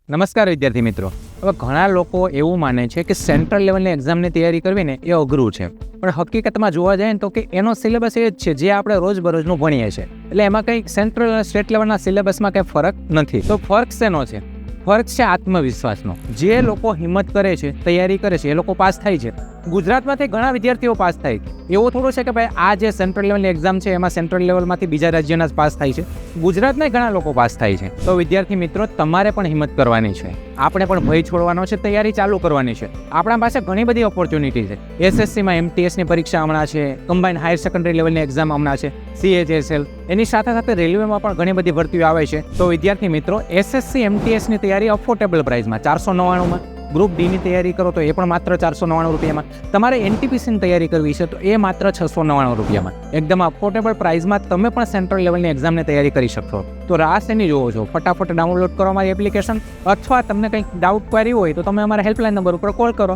નમસ્કાર વિદ્યાર્થી મિત્રો. હવે ઘણા લોકો એવું માને છે કે સેન્ટ્રલ લેવલની એક્ઝામની તૈયારી કરવી ને એ અઘરું છે, પણ હકીકતમાં જોવા જાય ને તો કે એનો સિલેબસ એ જ છે જે આપણે રોજબરોજનું ભણીએ છીએ. એટલે એમાં કંઈ સેન્ટ્રલ અને સ્ટેટ લેવલના સિલેબસમાં કંઈ ફરક નથી. તો ફરક શેનો છે? ફરક છે આત્મવિશ્વાસનો. જે લોકો હિંમત કરે છે, તૈયારી કરે છે, એ લોકો પાસ થાય છે. ગુજરાતમાંથી ઘણા વિદ્યાર્થીઓ પાસ થાય. એવું થોડું છે કે ભાઈ આ જે સેન્ટ્રલ લેવલની એક્ઝામ છે એમાં સેન્ટ્રલ લેવલમાંથી બીજા રાજ્યના જ પાસ થાય છે. ગુજરાતના ઘણા લોકો પાસ થાય છે. તો વિદ્યાર્થી મિત્રો, તમારે પણ હિંમત કરવાની છે. આપણે પણ ભય છોડવાનો છે, તૈયારી ચાલુ કરવાની છે. આપણા પાસે ઘણી બધી ઓપોર્ચ્યુનિટી છે. એસએસસીમાં MTSની પરીક્ષા હમણાં છે, કમ્બાઇન્ડ હાયર સેકન્ડરી લેવલની એક્ઝામ હમણાં છે, CHSL. એની સાથે સાથે રેલવેમાં પણ ઘણી બધી ભરતીઓ આવે છે. તો વિદ્યાર્થી મિત્રો, SSC MTSની તૈયારી અફોર્ડેબલ પ્રાઇસમાં 499માં, ગ્રુપ ડીની તૈયારી કરો તો એ પણ માત્ર 499 રૂપિયામાં. તમારે NTPCની તૈયારી કરવી છે તો એ માત્ર 699 રૂપિયામાં. એકદમ અફોર્ડેબલ પ્રાઇસમાં તમે પણ સેન્ટ્રલ લેવલની એક્ઝામની તૈયારી કરી શકશો. તો રાહ શેની જોવો છો? ફટાફટ ડાઉનલોડ કરો અમારી એપ્લિકેશન, અથવા તમને કંઈક ડાઉટ ક્વેરી હોય તો તમે અમારા હેલ્પલાઇન નંબર ઉપર કોલ કરો.